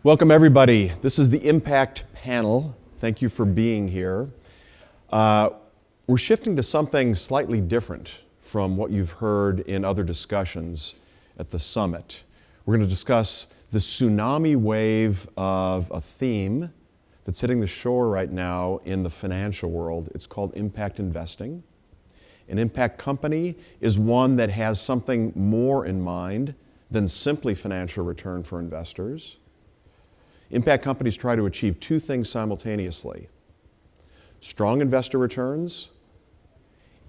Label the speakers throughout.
Speaker 1: Welcome, everybody. This is the Impact Panel. Thank you for being here. We're shifting to something slightly different from what you've heard in other discussions at the summit. We're going to discuss the tsunami wave of a theme that's hitting the shore right now in the financial world. It's called impact investing. An impact company is one that has something more in mind than simply financial return for investors. Impact companies try to achieve two things simultaneously: strong investor returns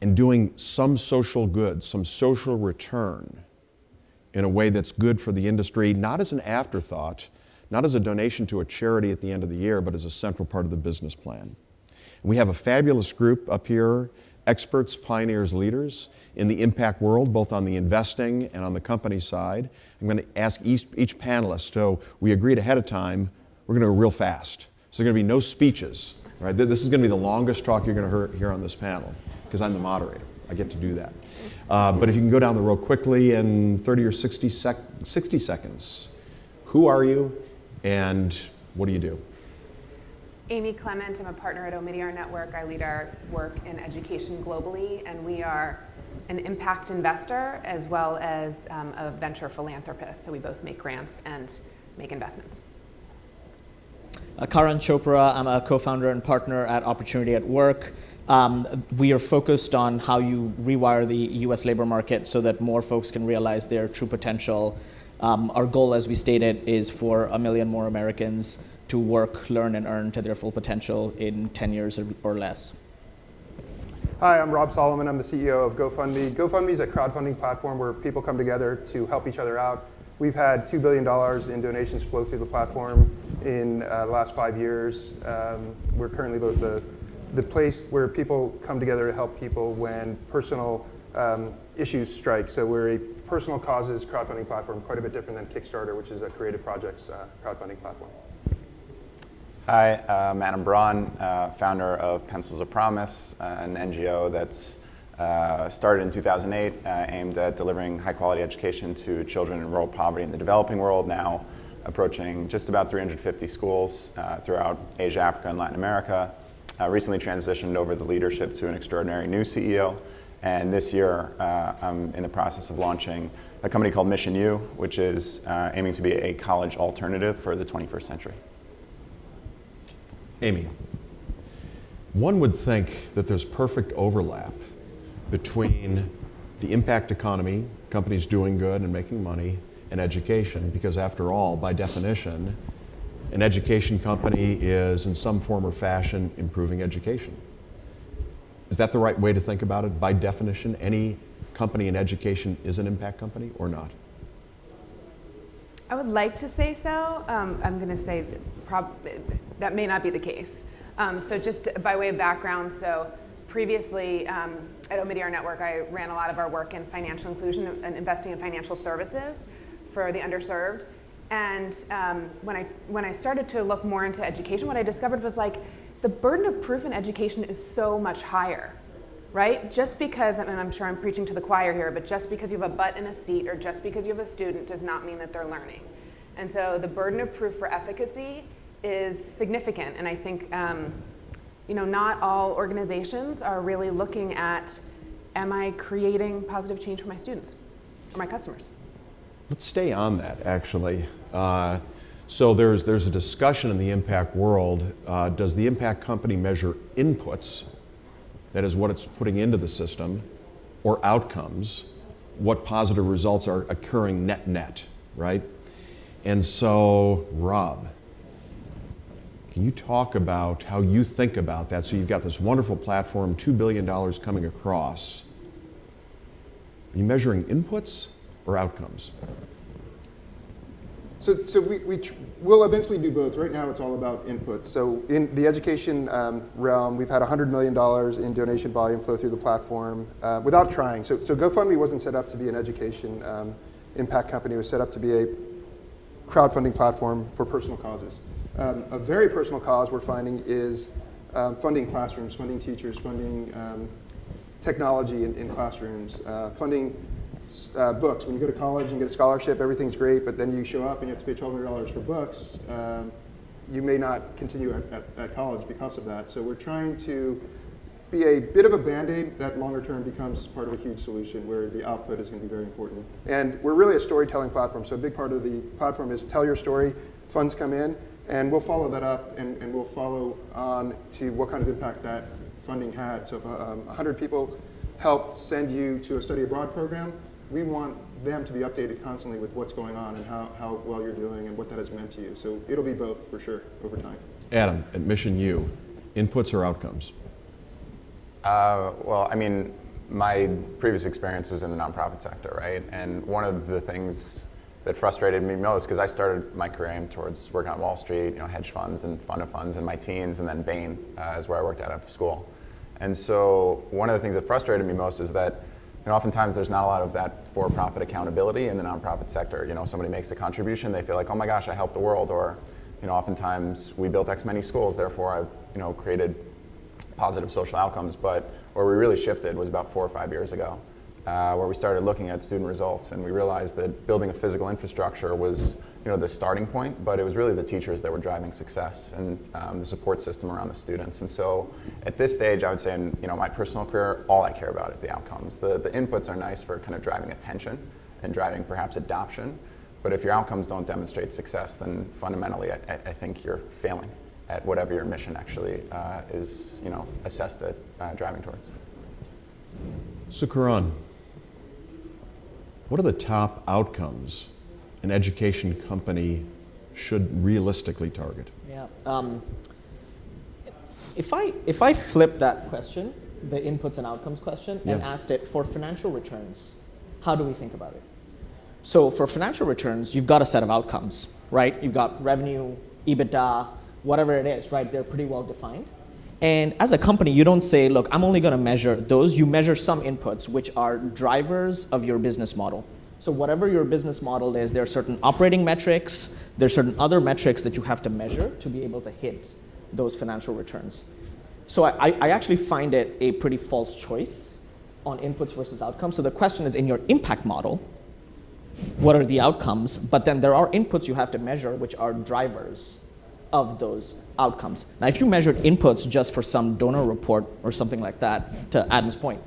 Speaker 1: and doing some social good, some social return in a way that's good for the industry, not as an afterthought, not as a donation to a charity at the end of the year, but as a central part of the business plan. And we have a fabulous group up here, experts, pioneers, leaders in the impact world, both on the investing and on the company side. I'm going to ask each panelist, so we agreed ahead of time, we're going to go real fast. So there are going to be no speeches, right? This is going to be the longest talk you're going to hear on this panel, because I'm the moderator. I get to do that. But if you can go down the road quickly in 30 or 60 seconds. Who are you and what do you do?
Speaker 2: Amy Klement, I'm a partner at Omidyar Network. I lead our work in education globally, and we are an impact investor as well as a venture philanthropist. So we both make grants and make investments.
Speaker 3: Karan, I'm a co-founder and partner at Opportunity at Work. We are focused on how you rewire the US labor market so that more folks can realize their true potential. Our goal, as we stated, is for 1 million more Americans to work, learn, and earn to their full potential in 10 years or less.
Speaker 4: Hi, I'm Rob Solomon. I'm the CEO of GoFundMe. GoFundMe is a crowdfunding platform where people come together to help each other out. We've had $2 billion in donations flow through the platform in the last 5 years. We're currently the place where people come together to help people when personal issues strike. So we're a personal causes crowdfunding platform, quite a bit different than Kickstarter, which is a creative projects crowdfunding platform.
Speaker 5: Hi, I'm Braun, founder of Pencils of Promise, an NGO that's started in 2008, aimed at delivering high-quality education to children in rural poverty in the developing world, now approaching just about 350 schools throughout Asia, Africa, and Latin America. Recently transitioned over the leadership to an extraordinary new CEO, and this year I'm in the process of launching a company called MissionU, which is aiming to be a college alternative for the 21st century.
Speaker 1: Amy, one would think that there's perfect overlap between the impact economy, companies doing good and making money, and education, because after all, by definition, an education company is in some form or fashion improving education. Is that the right way to think about it? By definition, any company in education is an impact company or not?
Speaker 2: I would like to say so. I'm going to say that may not be the case. So just by way of background, so previously at Omidyar Network, I ran a lot of our work in financial inclusion and investing in financial services for the underserved. And when I started to look more into education, what I discovered was like the burden of proof in education is so much higher, right? Just because, and I'm sure I'm preaching to the choir here, but just because you have a butt in a seat or just because you have a student does not mean that they're learning. And so the burden of proof for efficacy is significant. And I think not all organizations are really looking at, am I creating positive change for my students or my customers?
Speaker 1: Let's stay on that, actually. So there's a discussion in the impact world. Does the impact company measure inputs, that is what it's putting into the system, or outcomes, what positive results are occurring net, right? And so, Rob, can you talk about how you think about that? So you've got this wonderful platform, $2 billion coming across. Are you measuring inputs or outcomes?
Speaker 4: So we'll eventually do both. Right now it's all about inputs. So in the education realm, we've had $100 million in donation volume flow through the platform without trying. So GoFundMe wasn't set up to be an education impact company. It was set up to be a crowdfunding platform for personal causes. A very personal cause we're finding is funding classrooms, funding teachers, funding technology in classrooms, funding books. When you go to college and get a scholarship, everything's great, but then you show up and you have to pay $1,200 for books. You may not continue at college because of that. So we're trying to be a bit of a Band-Aid that longer term becomes part of a huge solution where the output is going to be very important. And we're really a storytelling platform. So a big part of the platform is tell your story, funds come in, and we'll follow that up and we'll follow on to what kind of impact that funding had. So if 100 people help send you to a study abroad program, we want them to be updated constantly with what's going on and how well you're doing and what that has meant to you. So it'll be both for sure over time.
Speaker 1: Adam, at MissionU, inputs or outcomes?
Speaker 5: Well, I mean, my previous experience was in the nonprofit sector, right? And one of the things that frustrated me most, because I started my career aimed towards working on Wall Street, hedge funds and fund of funds in my teens, and then Bain is where I worked out of school. And so one of the things that frustrated me most is that oftentimes there's not a lot of that for-profit accountability in the nonprofit sector. Somebody makes a contribution, they feel like, oh my gosh, I helped the world, or oftentimes we built X many schools, therefore I've created positive social outcomes. But where we really shifted was about 4 or 5 years ago, where we started looking at student results, and we realized that building a physical infrastructure was the starting point, but it was really the teachers that were driving success and the support system around the students. And so at this stage, I would say in my personal career, all I care about is the outcomes. The inputs are nice for kind of driving attention and driving perhaps adoption, but if your outcomes don't demonstrate success, then fundamentally I think you're failing at whatever your mission actually is assessed at driving towards.
Speaker 1: So Karan, what are the top outcomes an education company should realistically target?
Speaker 3: Yeah. If I flip that question, the inputs and outcomes question, and asked it for financial returns, how do we think about it? So for financial returns, you've got a set of outcomes, right? You've got revenue, EBITDA, whatever it is, right? They're pretty well defined. And as a company, you don't say, look, I'm only going to measure those. You measure some inputs, which are drivers of your business model. So whatever your business model is, there are certain operating metrics, there are certain other metrics that you have to measure to be able to hit those financial returns. So I actually find it a pretty false choice on inputs versus outcomes. So the question is, in your impact model, what are the outcomes? But then there are inputs you have to measure, which are drivers of those outcomes. Now, if you measured inputs just for some donor report or something like that, to Adam's point,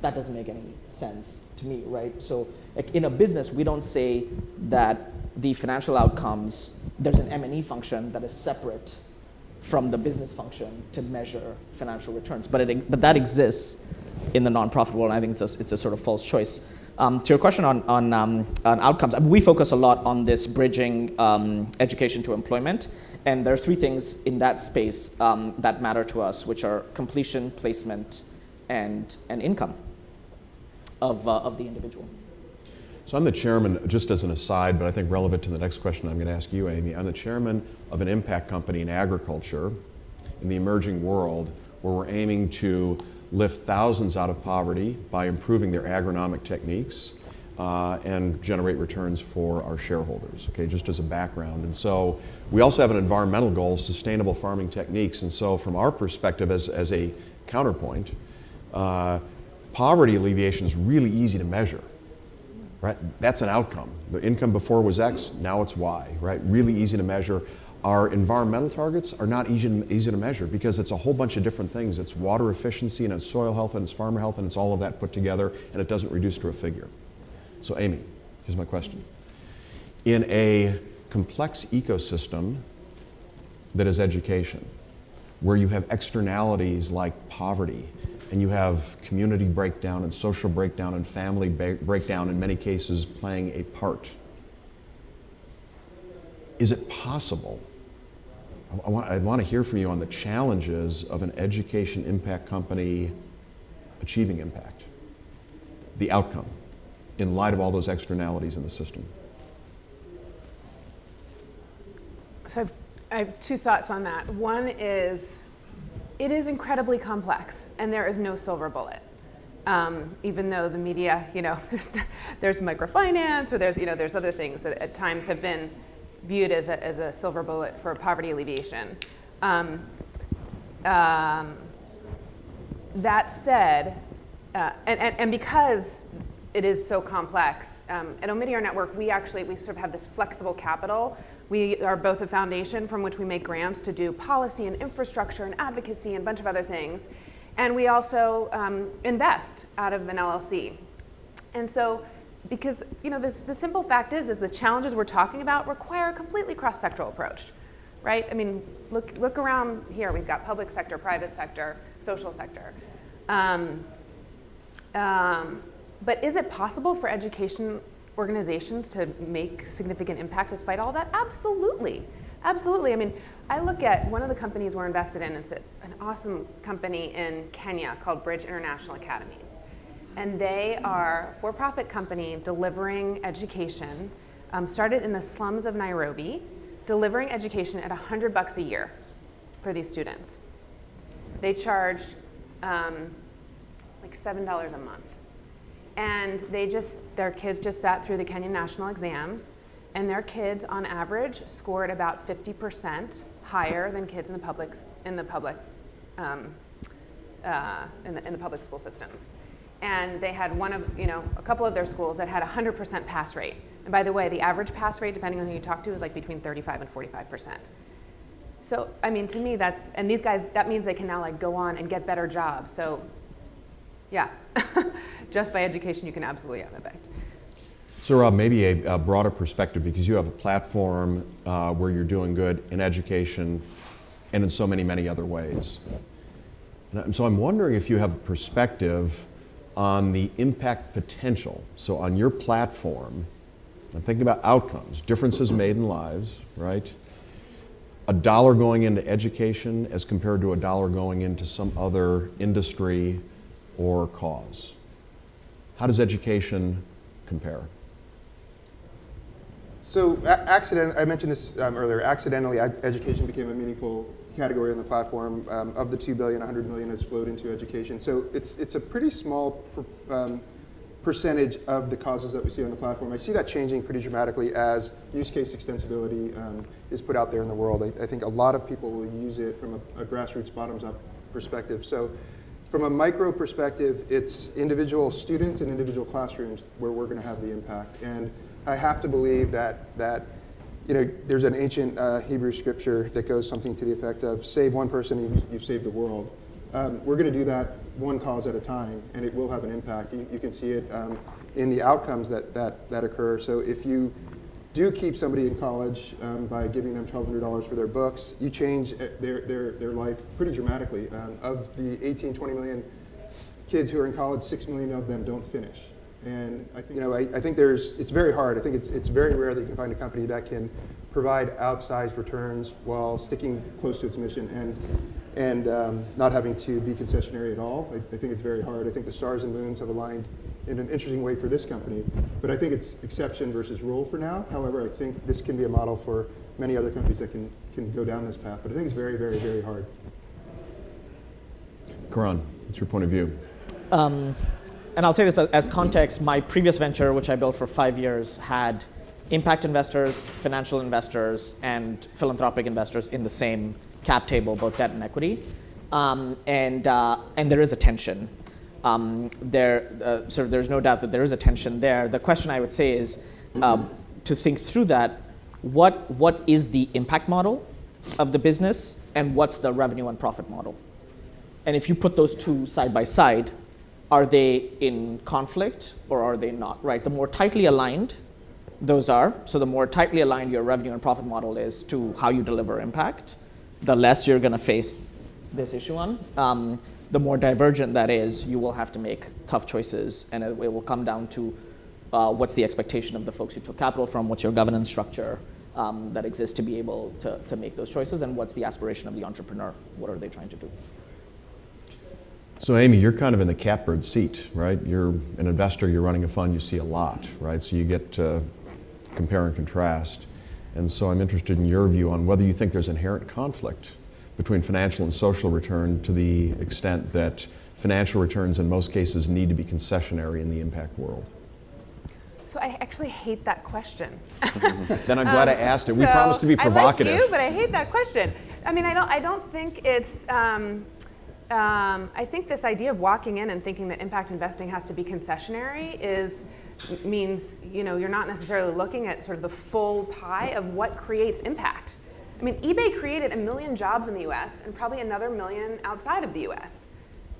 Speaker 3: that doesn't make any sense to me, right? So like in a business, we don't say that the financial outcomes, there's an M&E function that is separate from the business function to measure financial returns. But that exists in the nonprofit world, and I think it's a sort of false choice. To your question on outcomes, we focus a lot on this bridging education to employment. And there are 3 things in that space that matter to us, which are completion, placement, and income of the individual.
Speaker 1: So I'm the chairman, just as an aside, but I think relevant to the next question I'm going to ask you, Amy. I'm the chairman of an impact company in agriculture in the emerging world, where we're aiming to lift thousands out of poverty by improving their agronomic techniques and generate returns for our shareholders, okay, just as a background. And so we also have an environmental goal, sustainable farming techniques. And so from our perspective as a counterpoint, poverty alleviation is really easy to measure, right? That's an outcome. The income before was X, now it's Y, right? Really easy to measure. Our environmental targets are not easy to measure because it's a whole bunch of different things. It's water efficiency and it's soil health and it's farmer health and it's all of that put together, and it doesn't reduce to a figure. So Amy, here's my question. In a complex ecosystem that is education, where you have externalities like poverty, and you have community breakdown and social breakdown and family breakdown in many cases playing a part, is it possible? I want to hear from you on the challenges of an education impact company achieving impact, the outcome, in light of all those externalities in the system.
Speaker 2: So I have 2 thoughts on that. One is, it is incredibly complex, and there is no silver bullet. Even though the media, there's microfinance, or there's other things that at times have been viewed as a silver bullet for poverty alleviation. That said, and because it is so complex. At Omidyar Network, we sort of have this flexible capital. We are both a foundation from which we make grants to do policy and infrastructure and advocacy and a bunch of other things. And we also invest out of an LLC. And so, because the simple fact is the challenges we're talking about require a completely cross-sectoral approach, right? I mean, look around here. We've got public sector, private sector, social sector. But is it possible for education organizations to make significant impact despite all that? Absolutely. Absolutely. I mean, I look at one of the companies we're invested in. It's an awesome company in Kenya called Bridge International Academies. And they are a for-profit company delivering education, started in the slums of Nairobi, delivering education at $100 a year for these students. They charge like $7 a month. And their kids just sat through the Kenyan national exams, and their kids on average scored about 50% higher than kids in the public school systems. And they had a couple of their schools that had 100% pass rate. And by the way, the average pass rate, depending on who you talk to, is like between 35 and 45%. So, I mean, to me, and these guys, that means they can now like go on and get better jobs. So, yeah, just by education, you can absolutely have an effect.
Speaker 1: So Rob, maybe a broader perspective, because you have a platform where you're doing good in education and in so many, many other ways. And so I'm wondering if you have a perspective on the impact potential. So on your platform, I'm thinking about outcomes, differences made in lives, right? $1 going into education as compared to $1 going into some other industry or cause. How does education compare?
Speaker 4: So I mentioned this earlier, accidentally education became a meaningful category on the platform. Of the $2 billion, $100 million has flowed into education. So it's a pretty small percentage of the causes that we see on the platform. I see that changing pretty dramatically as use case extensibility is put out there in the world. I think a lot of people will use it from a grassroots bottoms-up perspective. So from a micro perspective, it's individual students and individual classrooms where we're going to have the impact. And I have to believe that there's an ancient Hebrew scripture that goes something to the effect of save one person and you've saved the world. We're going to do that one cause at a time, and it will have an impact. You can see it in the outcomes that occur. So if you do keep somebody in college by giving them $1,200 for their books, you change their life pretty dramatically. Of the 18, 20 million kids who are in college, 6 million of them don't finish. And I think it's very hard. I think it's very rare that you can find a company that can provide outsized returns while sticking close to its mission and not having to be concessionary at all. I think it's very hard. I think the stars and moons have aligned in an interesting way for this company, but I think it's exception versus rule for now. However, I think this can be a model for many other companies that can go down this path, but I think it's very, very, very hard.
Speaker 1: Karan, what's your point of view?
Speaker 3: And I'll say this as context, my previous venture, which I built for 5 years, had impact investors, financial investors, and philanthropic investors in the same cap table, both debt and equity. And there is a tension. There's no doubt that there is a tension there. The question I would say is to think through that, what is the impact model of the business and what's the revenue and profit model? And if you put those two side by side, are they in conflict or are they not, right? The more tightly aligned those are, so the more tightly aligned your revenue and profit model is to how you deliver impact, the less you're going to face this issue on. The more divergent that is, you will have to make tough choices, and it will come down to what's the expectation of the folks you took capital from, what's your governance structure that exists to be able to make those choices, and what's the aspiration of the entrepreneur, what are they trying to do?
Speaker 1: So Amy, you're kind of in the catbird seat, right? You're an investor, you're running a fund, you see a lot, right? So you get to compare and contrast. And so I'm interested in your view on whether you think there's inherent conflict between financial and social return to the extent that financial returns in most cases need to be concessionary in the impact world.
Speaker 2: So I actually hate that question.
Speaker 1: Then I'm glad I asked it. We promised to be provocative.
Speaker 2: I like you, but I hate that question. I mean, I don't think it's I think this idea of walking in and thinking that impact investing has to be concessionary means you're not necessarily looking at sort of the full pie of what creates impact. I mean, eBay created 1 million jobs in the US and probably another 1 million outside of the US.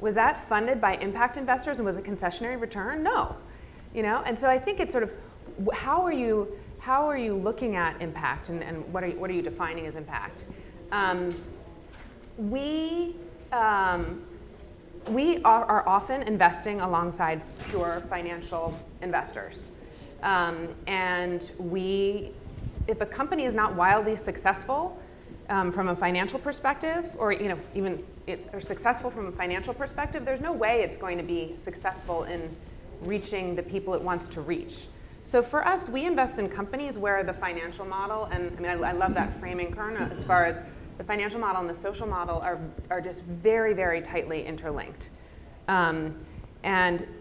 Speaker 2: Was that funded by impact investors and was a concessionary return? No. And so I think it's sort of how are you looking at impact and what are you defining as impact? We are often investing alongside pure financial investors. And if a company is not wildly successful from a financial perspective, or or successful from a financial perspective, there's no way it's going to be successful in reaching the people it wants to reach. So for us, we invest in companies where the financial model, and I love that framing, Karan, as far as the financial model and the social model are just very, very tightly interlinked. And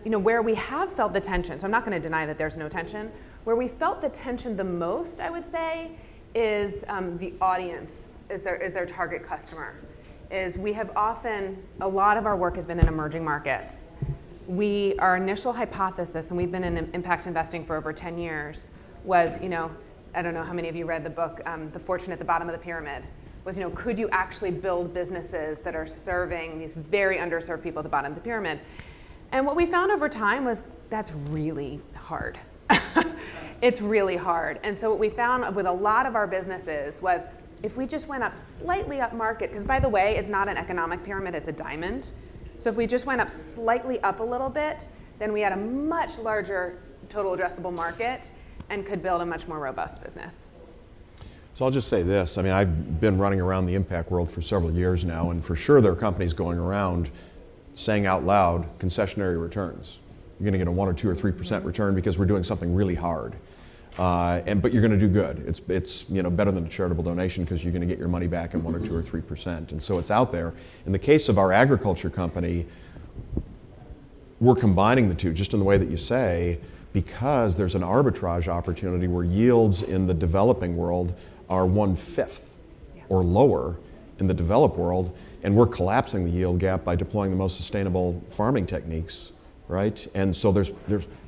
Speaker 2: where we have felt the tension, so I'm not going to deny that there's no tension, where we felt the tension the most, I would say, is the audience, is their target customer. We have often, a lot of our work has been in emerging markets. Our initial hypothesis, and we've been in impact investing for over 10 years, was, I don't know how many of you read the book, The Fortune at the Bottom of the Pyramid, was, could you actually build businesses that are serving these very underserved people at the bottom of the pyramid? And what we found over time was that's really hard. It's really hard. And so what we found with a lot of our businesses was if we just went up slightly up market, because by the way, it's not an economic pyramid, it's a diamond. So if we just went up slightly up a little bit, then we had a much larger total addressable market and could build a much more robust business.
Speaker 1: So I'll just say this. I've been running around the impact world for several years now, and for sure there are companies going around saying out loud, concessionary returns. You're going to get a 1 or 2 or 3% return because we're doing something really hard. But you're going to do good. It's better than a charitable donation because you're going to get your money back in 1 or 2 or 3%. And so it's out there. In the case of our agriculture company, we're combining the two, just in the way that you say, because there's an arbitrage opportunity where yields in the developing world are 1/5 or lower in the developed world, and we're collapsing the yield gap by deploying the most sustainable farming techniques, right? And so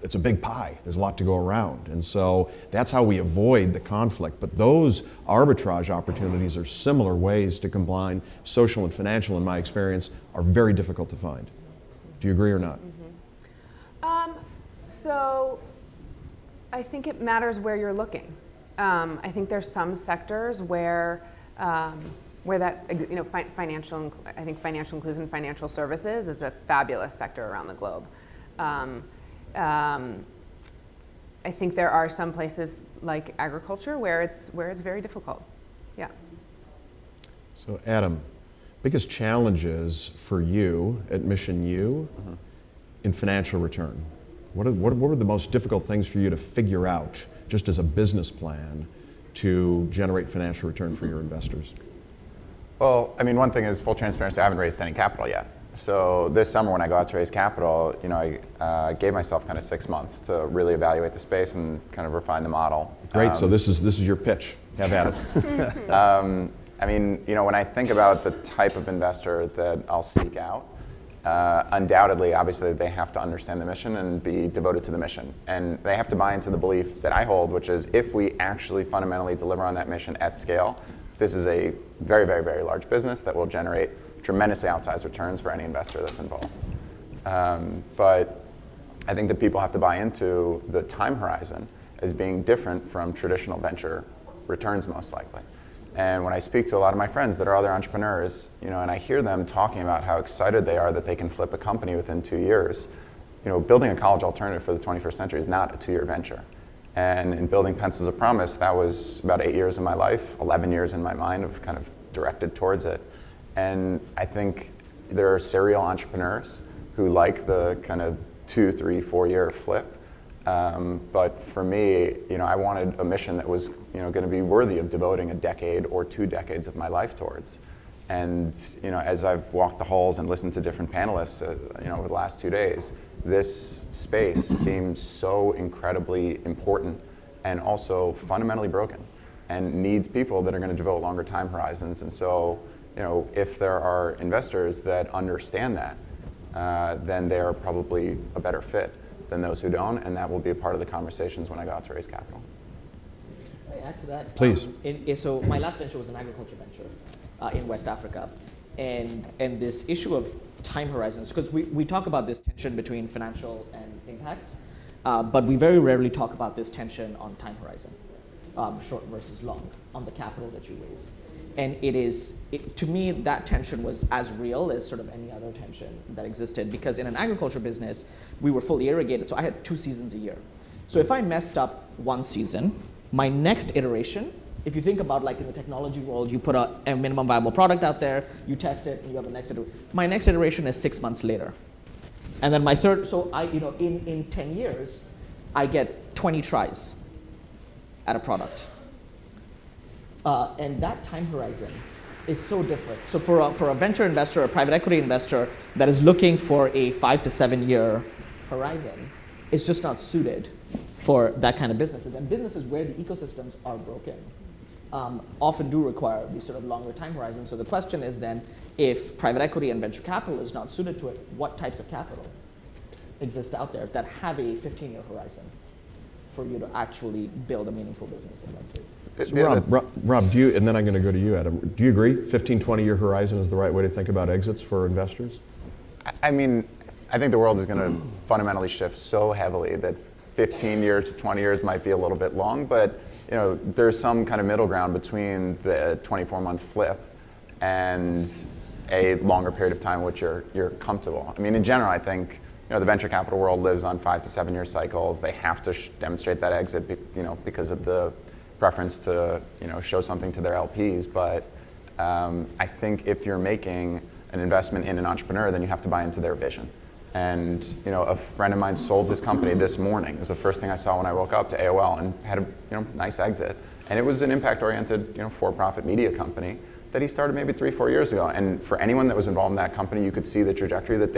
Speaker 1: it's a big pie. There's a lot to go around. And so that's how we avoid the conflict. But those arbitrage opportunities are similar ways to combine social and financial, in my experience, are very difficult to find. Do you agree or not?
Speaker 2: So I think it matters where you're looking. I think there's some sectors where that financial inclusion, financial services is a fabulous sector around the globe. I think there are some places like agriculture where it's very difficult. Yeah.
Speaker 1: So Adam, biggest challenges for you at MissionU in financial return? What were the most difficult things for you to figure out, just as a business plan, to generate financial return for your investors?
Speaker 5: Well, one thing is full transparency. I haven't raised any capital yet. So this summer when I go out to raise capital, I gave myself kind of 6 months to really evaluate the space and kind of refine the model.
Speaker 1: Great. So this is your pitch. Have at it.
Speaker 5: When I think about the type of investor that I'll seek out, undoubtedly, obviously, they have to understand the mission and be devoted to the mission. And they have to buy into the belief that I hold, which is if we actually fundamentally deliver on that mission at scale, this is a very, very, very large business that will generate tremendously outsized returns for any investor that's involved. But I think that people have to buy into the time horizon as being different from traditional venture returns, most likely. And when I speak to a lot of my friends that are other entrepreneurs, and I hear them talking about how excited they are that they can flip a company within 2 years, building a college alternative for the 21st century is not a 2-year venture. And in building Pencils of Promise, that was about 8 years of my life, 11 years in my mind of kind of directed towards it. And I think there are serial entrepreneurs who like the kind of 2, 3, 4-year flip. But for me, I wanted a mission that was, going to be worthy of devoting a decade or 2 decades of my life towards. And, as I've walked the halls and listened to different panelists, over the last 2 days, this space seems so incredibly important and also fundamentally broken and needs people that are going to devote longer time horizons. And so, if there are investors that understand that, then they are probably a better fit than those who don't, and that will be a part of the conversations when I go out to raise capital.
Speaker 3: Can I add to that?
Speaker 1: Please.
Speaker 3: So my last venture was an agriculture venture in West Africa, and this issue of time horizons, because we talk about this tension between financial and impact, but we very rarely talk about this tension on time horizon, short versus long, on the capital that you raise. And to me, that tension was as real as sort of any other tension that existed, because in an agriculture business, we were fully irrigated, so I had 2 seasons a year. So if I messed up one season, my next iteration, if you think about like in the technology world, you put a minimum viable product out there, you test it, and you have a next iteration. My next iteration is 6 months later. And then my third, so in 10 years, I get 20 tries at a product. And that time horizon is so different. So for a venture investor, a private equity investor that is looking for a 5 to 7 year horizon, it's just not suited for that kind of businesses. And businesses where the ecosystems are broken often do require these sort of longer time horizons. So the question is then, if private equity and venture capital is not suited to it, what types of capital exist out there that have a 15-year horizon for you to actually build a meaningful business in that space?
Speaker 1: So Rob, do you, and then I'm going to go to you, Adam. Do you agree 15, 20-year horizon is the right way to think about exits for investors?
Speaker 5: I mean, I think the world is going to fundamentally shift so heavily that 15 years to 20 years might be a little bit long, but there's some kind of middle ground between the 24-month flip and a longer period of time in which you're comfortable. I mean, in general, I think the venture capital world lives on 5 to 7 year cycles. They have to demonstrate that exit, because of the preference to show something to their LPs. But I think if you're making an investment in an entrepreneur, then you have to buy into their vision. And a friend of mine sold his company this morning. It was the first thing I saw when I woke up, to AOL, and had a nice exit. And it was an impact-oriented for-profit media company that he started maybe 3-4 years ago. And for anyone that was involved in that company, you could see the trajectory that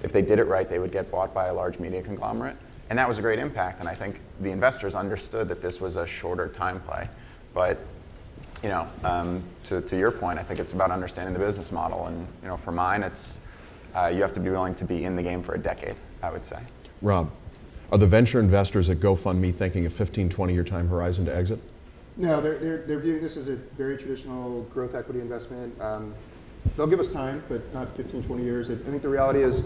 Speaker 5: if they did it right, they would get bought by a large media conglomerate. And that was a great impact. And I think the investors understood that this was a shorter time play. But to your point, I think it's about understanding the business model. And for mine, it's you have to be willing to be in the game for a decade, I would say.
Speaker 1: Rob, are the venture investors at GoFundMe thinking a 15, 20-year time horizon to exit?
Speaker 4: No, they're viewing this as a very traditional growth equity investment. They'll give us time, but not 15, 20 years. I think the reality is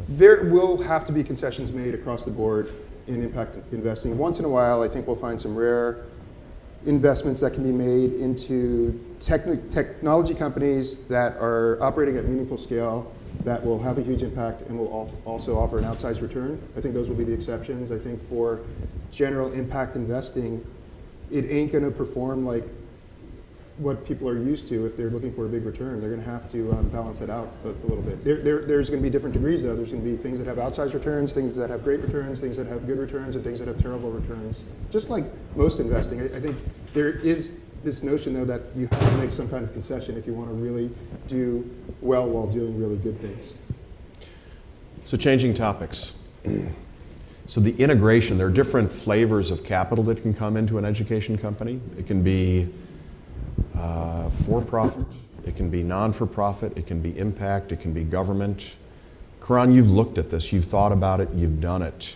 Speaker 4: there will have to be concessions made across the board in impact investing. Once in a while, I think we'll find some rare investments that can be made into technology companies that are operating at meaningful scale, that will have a huge impact and will also offer an outsized return. I think those will be the exceptions. I think for general impact investing, it ain't going to perform like what people are used to if they're looking for a big return. They're going to have to balance that out a little bit. There's going to be different degrees, though. There's going to be things that have outsized returns, things that have great returns, things that have good returns, and things that have terrible returns. Just like most investing, I think there is this notion, though, that you have to make some kind of concession if you want to really do well while doing really good things.
Speaker 1: So changing topics. So the integration, there are different flavors of capital that can come into an education company. It can be for-profit, it can be non-for-profit, it can be impact, it can be government. Karan, you've looked at this, you've thought about it, you've done it.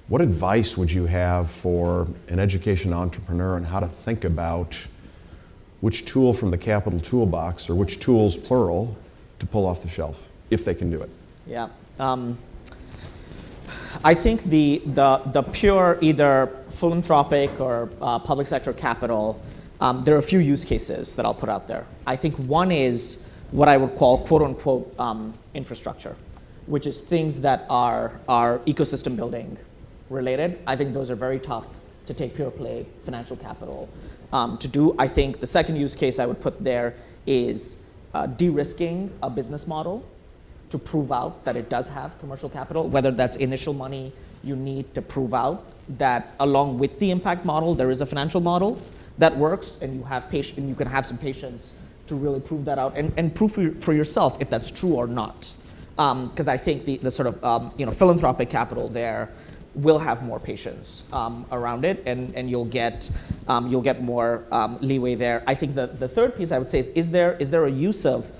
Speaker 1: What advice would you have for an education entrepreneur on how to think about which tool from the capital toolbox, or which tools, plural, to pull off the shelf, if they can do it?
Speaker 3: Yeah. I think the pure either philanthropic or public sector capital, there are a few use cases that I'll put out there. I think one is what I would call quote unquote infrastructure, which is things that are ecosystem building related. I think those are very tough to take pure play financial capital to do. I think the second use case I would put there is de-risking a business model to prove out that it does have commercial capital, whether that's initial money you need to prove out that along with the impact model, there is a financial model that works, and you can have some patience to really prove that out and prove for yourself if that's true or not. Because I think the sort of philanthropic capital there will have more patience around it, and you'll get more leeway there. I think the third piece I would say is there a use of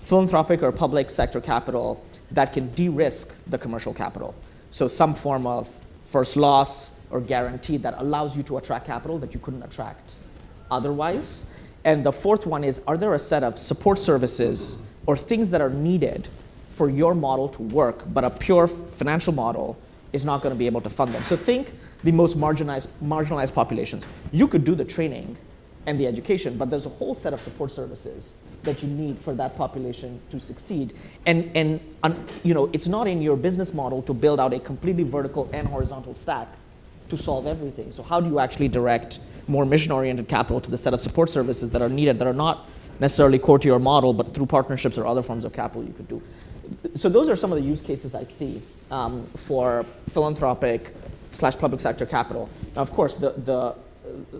Speaker 3: philanthropic or public sector capital that can de-risk the commercial capital? So some form of first loss or guarantee that allows you to attract capital that you couldn't attract otherwise. And the fourth one is, are there a set of support services or things that are needed for your model to work, but a pure financial model is not going to be able to fund them? So think the most marginalized populations. You could do the training and the education, but there's a whole set of support services that you need for that population to succeed. And it's not in your business model to build out a completely vertical and horizontal stack to solve everything. So how do you actually direct more mission-oriented capital to the set of support services that are needed, that are not necessarily core to your model, but through partnerships or other forms of capital you could do? So those are some of the use cases I see for philanthropic / public sector capital. Now, of course, the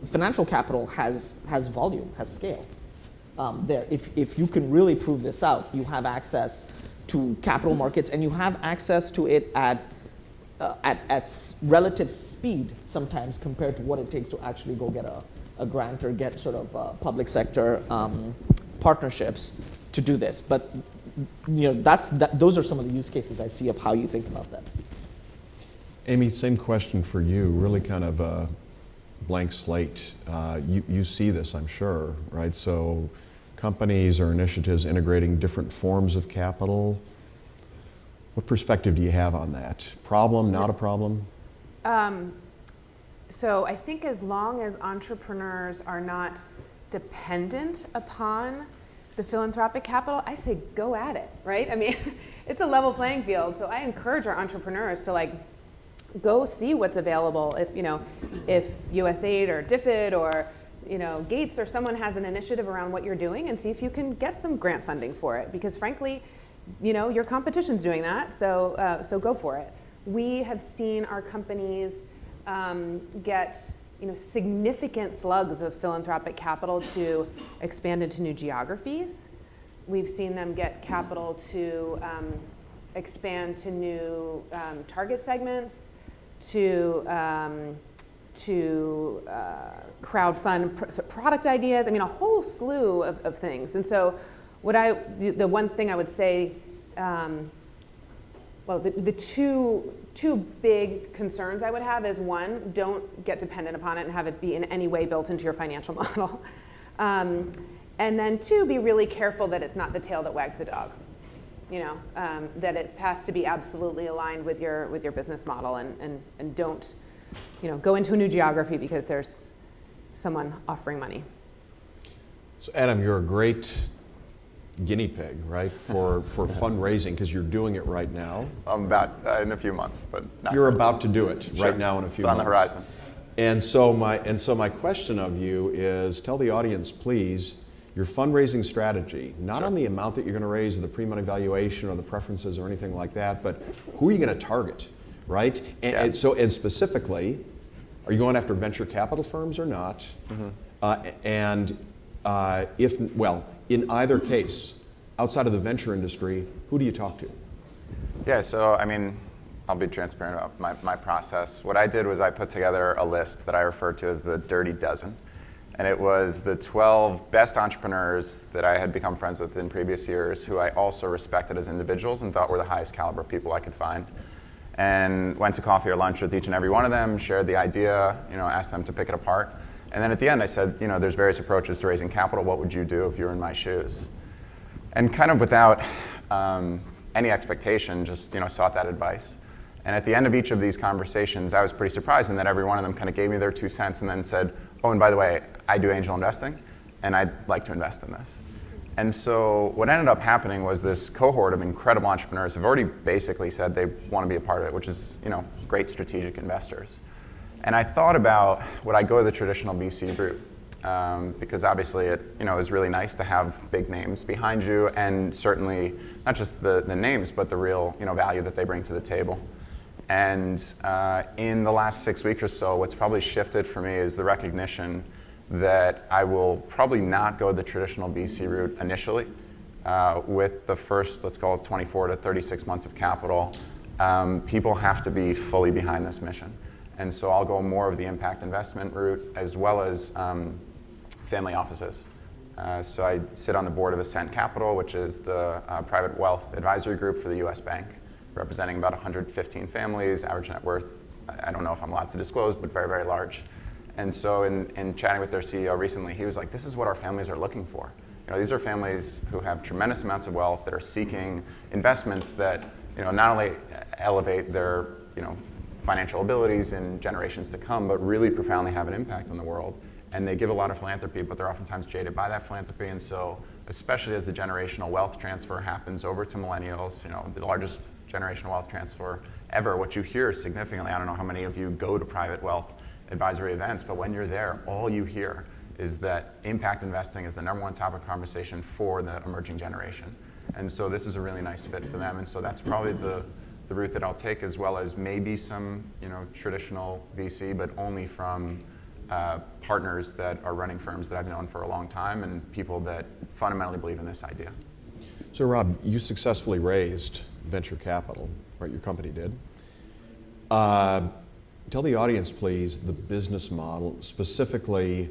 Speaker 3: financial capital has volume, has scale. There, if you can really prove this out, you have access to capital markets, and you have access to it at relative speed sometimes compared to what it takes to actually go get a grant or get sort of public sector partnerships to do this. But those are some of the use cases I see of how you think about that.
Speaker 1: Amy, same question for you, really kind of a blank slate. You see this, I'm sure, right? So companies or initiatives integrating different forms of capital. What perspective do you have on that? Problem, not a problem?
Speaker 2: So I think as long as entrepreneurs are not dependent upon the philanthropic capital, I say go at it, right? I mean, it's a level playing field. So I encourage our entrepreneurs to go see what's available. If USAID or DFID or Gates or someone has an initiative around what you're doing, and see if you can get some grant funding for it. Because frankly, your competition's doing that, so go for it. We have seen our companies get significant slugs of philanthropic capital to expand into new geographies. We've seen them get capital to expand to new target segments, to crowdfund product ideas. I mean, a whole slew of things. And so the one thing I would say, the two big concerns I would have is, one, don't get dependent upon it and have it be in any way built into your financial model. And then two, be really careful that it's not the tail that wags the dog. That it has to be absolutely aligned with your business model, and don't go into a new geography because there's someone offering money.
Speaker 1: So Adam, you're a great guinea pig, right, for fundraising, because you're doing it right now.
Speaker 5: I'm about in a few months, but not
Speaker 1: you're
Speaker 5: really.
Speaker 1: about to do it right now in a few months.
Speaker 5: It's on the horizon.
Speaker 1: And so my question of you is, tell the audience, please, your fundraising strategy, not on the amount that you're going to raise, or the pre-money valuation, or the preferences, or anything like that, but who are you going to target, right? And specifically, are you going after venture capital firms or not? Mm-hmm. In either case, outside of the venture industry, who do you talk to?
Speaker 5: Yeah, so I mean, I'll be transparent about my process. What I did was I put together a list that I refer to as the Dirty Dozen. And it was the 12 best entrepreneurs that I had become friends with in previous years, who I also respected as individuals and thought were the highest caliber people I could find. And went to coffee or lunch with each and every one of them, shared the idea, asked them to pick it apart. And then at the end I said, there's various approaches to raising capital. What would you do if you were in my shoes? And kind of without any expectation, just sought that advice. And at the end of each of these conversations, I was pretty surprised in that every one of them kind of gave me their 2 cents and then said, oh, and by the way, I do angel investing, and I'd like to invest in this. And so what ended up happening was this cohort of incredible entrepreneurs have already basically said they want to be a part of it, which is great strategic investors. And I thought about, would I go the traditional VC route? Because obviously it is really nice to have big names behind you, and certainly not just the names, but the real value that they bring to the table. And in the last 6 weeks or so, what's probably shifted for me is the recognition that I will probably not go the traditional VC route initially. With the first, let's call it 24 to 36 months of capital, people have to be fully behind this mission. And so I'll go more of the impact investment route, as well as family offices. So I sit on the board of Ascent Capital, which is the private wealth advisory group for the US Bank, representing about 115 families, average net worth, I don't know if I'm allowed to disclose, but very, very large. And so in chatting with their CEO recently, he was like, this is what our families are looking for. These are families who have tremendous amounts of wealth that are seeking investments that not only elevate their financial abilities in generations to come, but really profoundly have an impact on the world. And they give a lot of philanthropy, but they're oftentimes jaded by that philanthropy. And so, especially as the generational wealth transfer happens over to millennials, the largest generational wealth transfer ever, what you hear significantly, I don't know how many of you go to private wealth advisory events, but when you're there, all you hear is that impact investing is the #1 topic of conversation for the emerging generation. And so this is a really nice fit for them. And so that's probably the route that I'll take, as well as maybe some traditional VC, but only from partners that are running firms that I've known for a long time and people that fundamentally believe in this idea.
Speaker 1: So Rob, you successfully raised venture capital, right? Your company did. Tell the audience, please, the business model, specifically,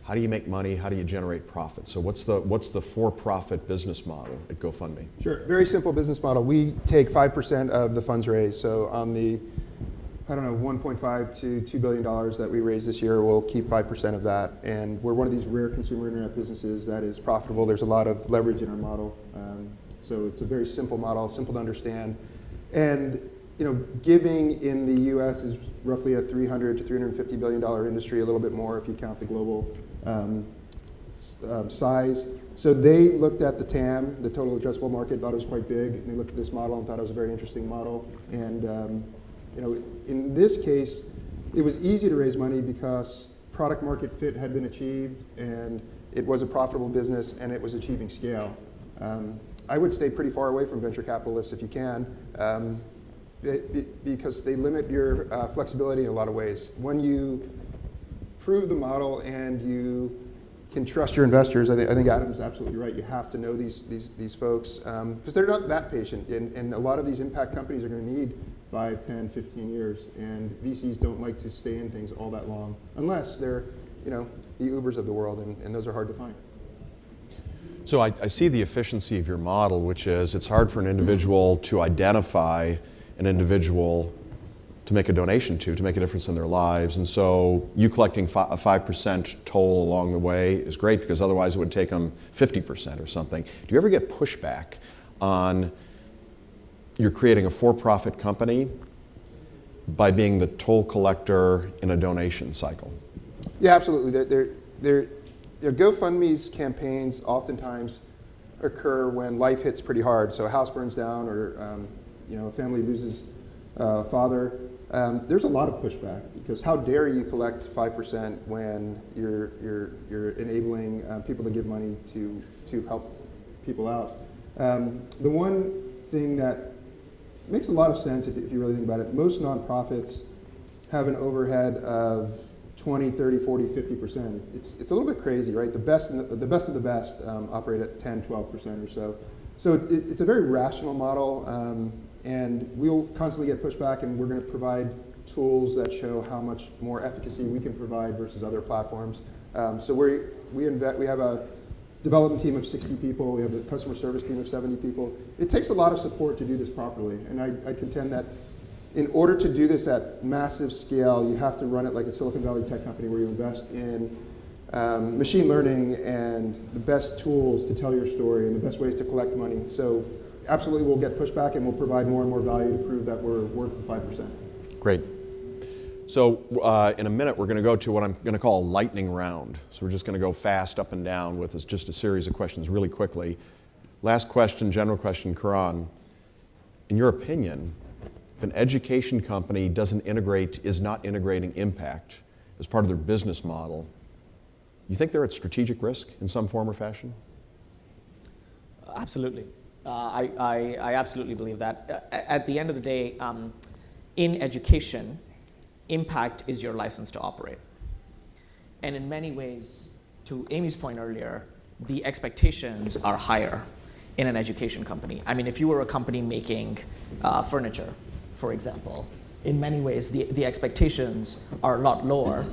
Speaker 1: how do you make money? How do you generate profit? So what's the for-profit business model at GoFundMe?
Speaker 4: Sure, very simple business model. We take 5% of the funds raised. So on the, $1.5 to $2 billion that we raised this year, we'll keep 5% of that. And we're one of these rare consumer internet businesses that is profitable. There's a lot of leverage in our model. So it's a very simple model, simple to understand. And giving in the US is roughly a $300 to $350 billion industry, a little bit more if you count the global size. So they looked at the TAM, the total addressable market, thought it was quite big, and they looked at this model and thought it was a very interesting model. And in this case, it was easy to raise money because product market fit had been achieved, and it was a profitable business, and it was achieving scale. I would stay pretty far away from venture capitalists if you can, because they limit your flexibility in a lot of ways. When you prove the model and you can trust your investors, I think Adam's absolutely right. You have to know these folks, because they're not that patient, and a lot of these impact companies are going to need 5, 10, 15 years, and VCs don't like to stay in things all that long, unless they're the Ubers of the world, and those are hard to find.
Speaker 1: So I see the efficiency of your model, which is it's hard for an individual to identify an individual to make a donation to make a difference in their lives. And so you collecting a 5% toll along the way is great, because otherwise it would take them 50% or something. Do you ever get pushback on you're creating a for-profit company by being the toll collector in a donation cycle?
Speaker 4: Yeah, absolutely. GoFundMe's campaigns oftentimes occur when life hits pretty hard. So a house burns down, or a family loses a father. There's a lot of pushback, because how dare you collect 5% when you're enabling people to give money to help people out. The one thing that makes a lot of sense if you really think about it, most nonprofits have an overhead of 20, 30, 40, 50%. It's a little bit crazy, right? The best of the best operate at 10, 12% or so. So it's a very rational model, and we'll constantly get pushback, and we're going to provide tools that show how much more efficacy we can provide versus other platforms. So we have a development team of 60 people. We have a customer service team of 70 people. It takes a lot of support to do this properly, and I contend that in order to do this at massive scale, you have to run it like a Silicon Valley tech company, where you invest in machine learning and the best tools to tell your story and the best ways to collect money. So absolutely, we'll get pushback, and we'll provide more and more value to prove that we're worth the 5%.
Speaker 1: Great. So in a minute, we're going to go to what I'm going to call a lightning round. So we're just going to go fast up and down with just a series of questions really quickly. Last question, general question, Karan. In your opinion, if an education company is not integrating impact as part of their business model, you think they're at strategic risk in some form or fashion?
Speaker 3: Absolutely. I absolutely believe that. At the end of the day, in education, impact is your license to operate. And in many ways, to Amy's point earlier, the expectations are higher. in an education company. I mean, if you were a company making furniture, for example, in many ways, the expectations are a lot lower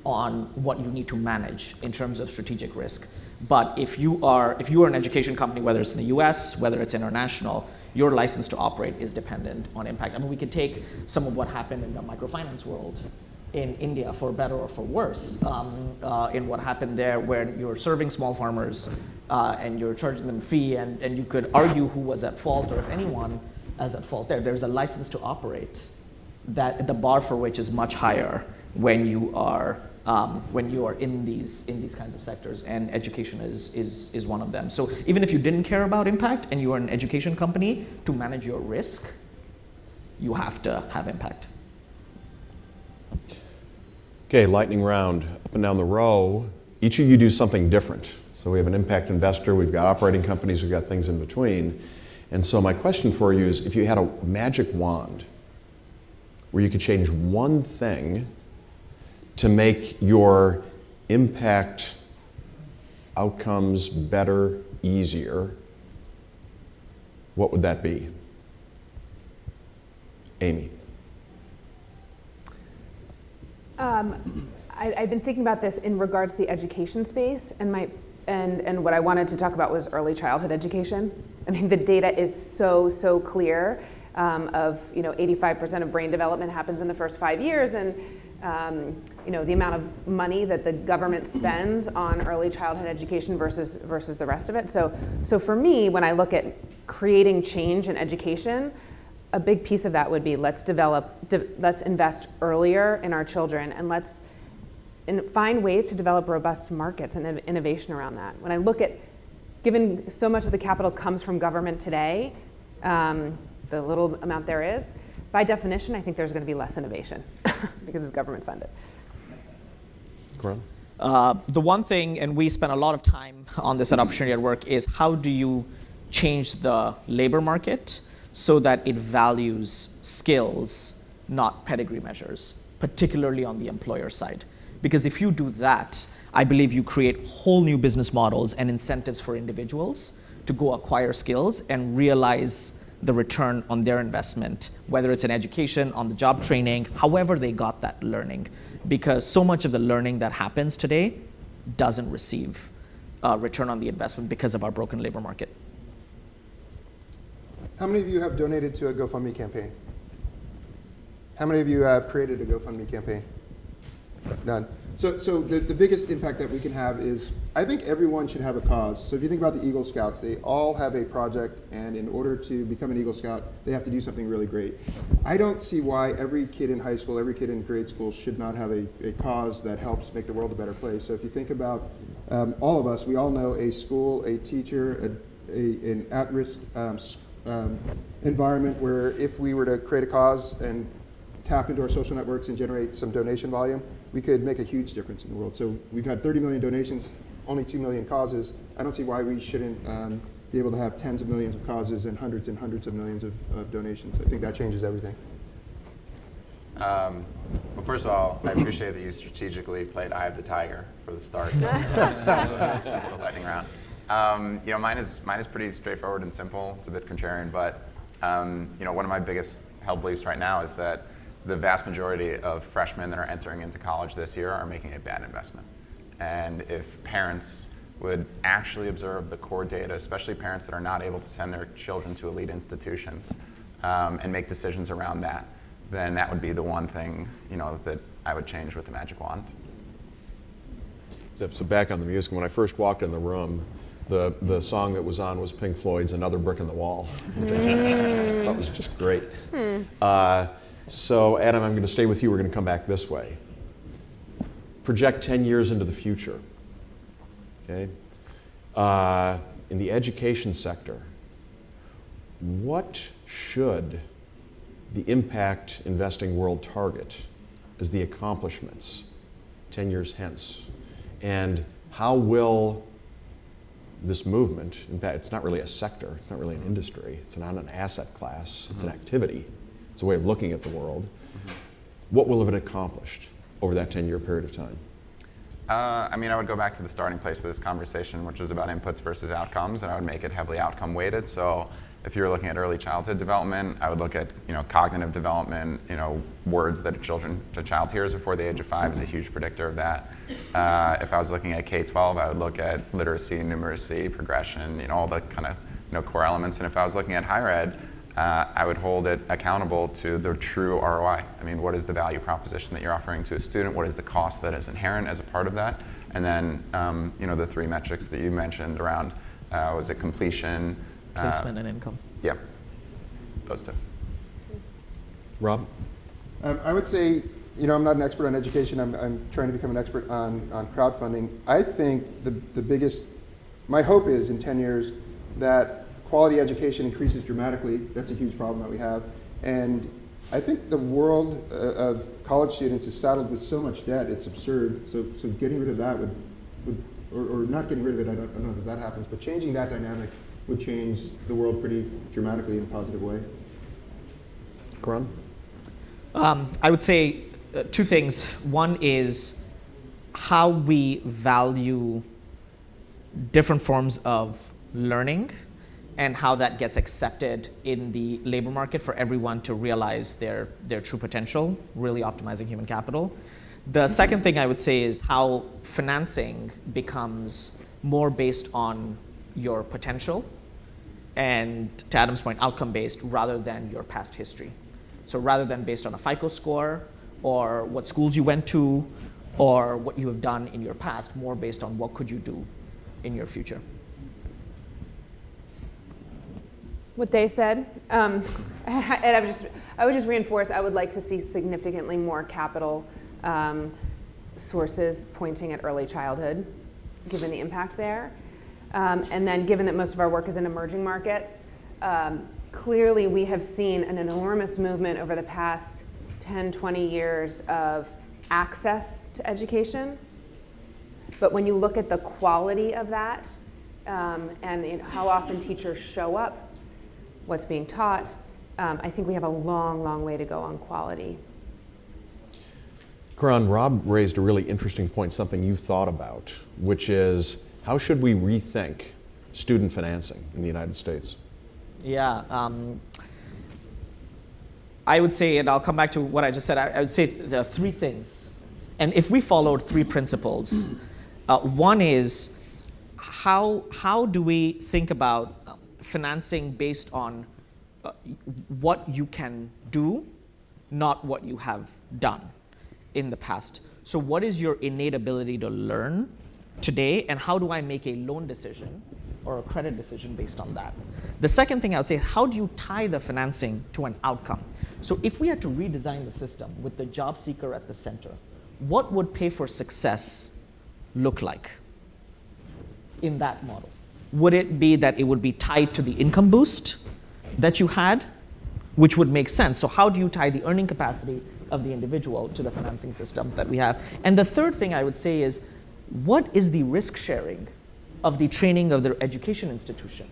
Speaker 3: on what you need to manage in terms of strategic risk. But if you are an education company, whether it's in the US, whether it's international, your license to operate is dependent on impact. I mean, we could take some of what happened in the microfinance world in India, for better or for worse, in what happened there, where you're serving small farmers and you're charging them a fee, and you could argue who was at fault, or if anyone is at fault there. There's a license to operate that the bar for which is much higher when you are in these kinds of sectors, and education is one of them. So even if you didn't care about impact and you are an education company, to manage your risk, you have to have impact.
Speaker 1: Okay, lightning round, up and down the row. Each of you do something different. So we have an impact investor, we've got operating companies, we've got things in between. And so my question for you is, if you had a magic wand where you could change one thing to make your impact outcomes better, easier, what would that be? Amy.
Speaker 2: I've been thinking about this in regards to the education space, and what I wanted to talk about was early childhood education. I mean, the data is so clear. Of 85% of brain development happens in the first 5 years, and the amount of money that the government spends on early childhood education versus the rest of it. So for me, when I look at creating change in education, a big piece of that would be let's invest earlier in our children, and let's find ways to develop robust markets and innovation around that. When I look at, given so much of the capital comes from government today, the little amount there is, by definition, I think there's going to be less innovation because it's government funded.
Speaker 1: Karan?
Speaker 3: The one thing, and we spent a lot of time on this at Opportunity at Work, is how do you change the labor market so that it values skills, not pedigree measures, particularly on the employer side. Because if you do that, I believe you create whole new business models and incentives for individuals to go acquire skills and realize the return on their investment, whether it's in education, on the job training, however they got that learning. Because so much of the learning that happens today doesn't receive return on the investment because of our broken labor market.
Speaker 4: How many of you have donated to a GoFundMe campaign? How many of you have created a GoFundMe campaign? None. So the biggest impact that we can have is, I think everyone should have a cause. So if you think about the Eagle Scouts, they all have a project, and in order to become an Eagle Scout, they have to do something really great. I don't see why every kid in high school, every kid in grade school should not have a cause that helps make the world a better place. So if you think about all of us, we all know a school, a teacher, an at-risk environment where if we were to create a cause and tap into our social networks and generate some donation volume, we could make a huge difference in the world. So we've had 30 million donations, only 2 million causes. I don't see why we shouldn't be able to have tens of millions of causes and hundreds of millions of donations. I think that changes everything.
Speaker 5: Well, first of all, I appreciate that you strategically played Eye of the Tiger for the start of the lightning round. Mine is pretty straightforward and simple. It's a bit contrarian, but one of my biggest held beliefs right now is that the vast majority of freshmen that are entering into college this year are making a bad investment. And if parents would actually observe the core data, especially parents that are not able to send their children to elite institutions, and make decisions around that, then that would be the one thing that I would change with the magic wand.
Speaker 1: So back on the music, when I first walked in the room, the song that was on was Pink Floyd's Another Brick in the Wall, which I thought was just great. So Adam, I'm going to stay with you. We're going to come back this way. Project 10 years into the future. Okay. In the education sector, what should the impact investing world target as the accomplishments 10 years hence? And how will this movement, in fact, it's not really a sector, it's not really an industry, it's not an asset class, it's an activity, it's a way of looking at the world. What will have it accomplished over that 10-year period of time?
Speaker 5: I mean, I would go back to the starting place of this conversation, which was about inputs versus outcomes, and I would make it heavily outcome weighted. So if you're looking at early childhood development, I would look at cognitive development. Words that a child hears before the age of 5 is a huge predictor of that. If I was looking at K-12, I would look at literacy, numeracy, progression, all the kind of core elements. And if I was looking at higher ed, I would hold it accountable to the true ROI. I mean, what is the value proposition that you're offering to a student? What is the cost that is inherent as a part of that? And then, the 3 metrics that you mentioned around, was it completion?
Speaker 3: Placement and income.
Speaker 5: Yeah, those 2.
Speaker 1: Rob?
Speaker 4: I would say, I'm not an expert on education. I'm trying to become an expert on crowdfunding. I think my hope is in 10 years that quality education increases dramatically. That's a huge problem that we have. And I think the world of college students is saddled with so much debt, it's absurd. So getting rid of that or not getting rid of it, I don't know that happens, but changing that dynamic would change the world pretty dramatically in a positive way.
Speaker 1: Karan?
Speaker 3: I would say 2 things. One is how we value different forms of learning and how that gets accepted in the labor market for everyone to realize their true potential, really optimizing human capital. The second thing I would say is how financing becomes more based on your potential and, to Adam's point, outcome-based rather than your past history. So rather than based on a FICO score or what schools you went to or what you have done in your past, more based on what could you do in your future.
Speaker 2: What they said, and I would just reinforce, I would like to see significantly more capital sources pointing at early childhood, given the impact there. And then given that most of our work is in emerging markets, clearly we have seen an enormous movement over the past 10, 20 years of access to education. But when you look at the quality of that and how often teachers show up, what's being taught, I think we have a long, long way to go on quality.
Speaker 1: Karan, Rob raised a really interesting point, something you've thought about, which is how should we rethink student financing in the United States?
Speaker 3: Yeah, I would say, and I'll come back to what I just said, I would say there are 3 things. And if we followed 3 principles, one is how do we think about financing based on what you can do, not what you have done in the past. So what is your innate ability to learn today, and how do I make a loan decision or a credit decision based on that? The second thing I would say, how do you tie the financing to an outcome? So if we had to redesign the system with the job seeker at the center, what would pay for success look like in that model? Would it be that it would be tied to the income boost that you had, which would make sense? So how do you tie the earning capacity of the individual to the financing system that we have? And the third thing I would say is, what is the risk sharing of the training of their education institution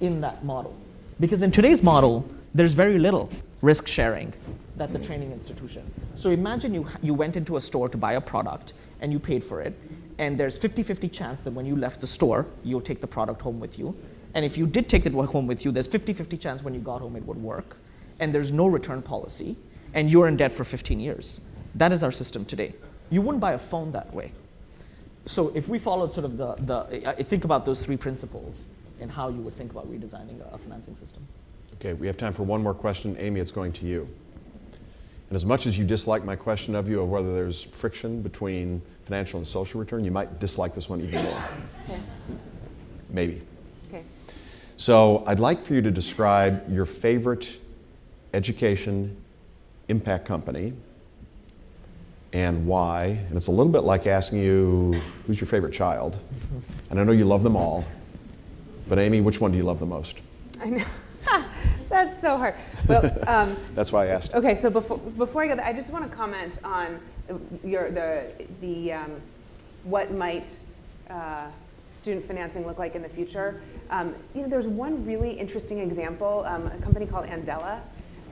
Speaker 3: in that model? Because in today's model, there's very little risk sharing that the training institution. So imagine you went into a store to buy a product and you paid for it, and there's 50-50 chance that when you left the store, you'll take the product home with you. And if you did take it home with you, there's 50-50 chance when you got home it would work, and there's no return policy, and you're in debt for 15 years. That is our system today. You wouldn't buy a phone that way. So if we followed sort of think about those 3 principles and how you would think about redesigning a financing system.
Speaker 1: Okay, we have time for one more question. Amy, it's going to you. And as much as you dislike my question of you of whether there's friction between financial and social return, you might dislike this one even more.
Speaker 2: Okay.
Speaker 1: Maybe.
Speaker 2: Okay.
Speaker 1: So I'd like for you to describe your favorite education impact company and why. And it's a little bit like asking you, who's your favorite child? And I know you love them all, but Amy, which one do you love the most?
Speaker 2: I know. That's so hard. Well,
Speaker 1: that's why I asked.
Speaker 2: Okay, so before I go there, I just want to comment on what might student financing look like in the future. There's one really interesting example, a company called Andela.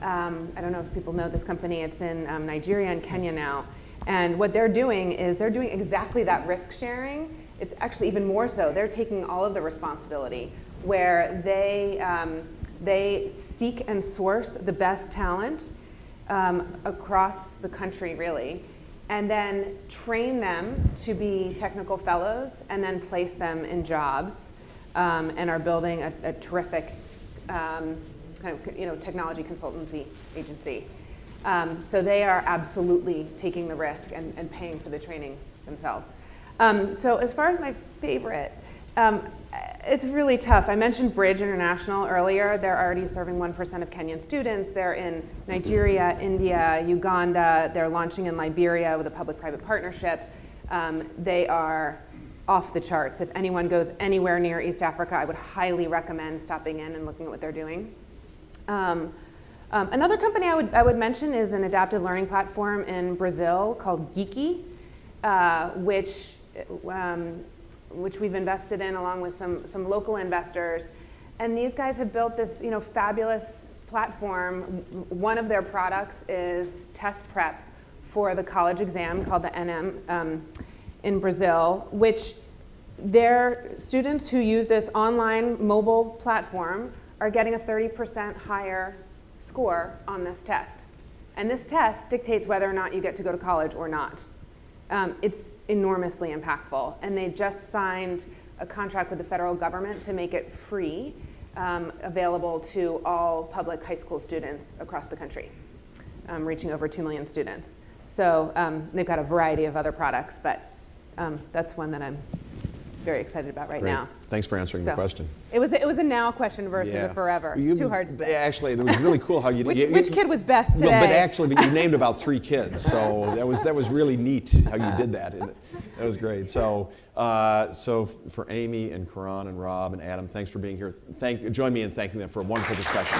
Speaker 2: I don't know if people know this company. It's in Nigeria and Kenya now. And what they're doing is they're doing exactly that risk sharing. It's actually even more so. They're taking all of the responsibility, where they seek and source the best talent across the country, really, and then train them to be technical fellows and then place them in jobs, and are building a terrific kind of technology consultancy agency. So they are absolutely taking the risk and paying for the training themselves. So as far as my favorite, it's really tough. I mentioned Bridge International earlier. They're already serving 1% of Kenyan students. They're in Nigeria, India, Uganda. They're launching in Liberia with a public-private partnership. They are off the charts. If anyone goes anywhere near East Africa, I would highly recommend stopping in and looking at what they're doing. Another company I would mention is an adaptive learning platform in Brazil called Geeky, which we've invested in along with some local investors. And these guys have built this fabulous platform. One of their products is test prep for the college exam called the NM in Brazil, which their students who use this online mobile platform are getting a 30% higher score on this test. And this test dictates whether or not you get to go to college or not. It's enormously impactful, and they just signed a contract with the federal government to make it free, available to all public high school students across the country, reaching over 2 million students. So they've got a variety of other products, but that's one that I'm very excited about right now.
Speaker 1: Thanks for answering the question.
Speaker 2: It was a now question versus a forever. Too hard to say.
Speaker 1: Actually, it was really cool how you did.
Speaker 2: Which kid was best today?
Speaker 1: No, but you named about 3 kids, so that was really neat how you did that. That was great. So for Amy and Karan and Rob and Adam, thanks for being here. Join me in thanking them for a wonderful discussion.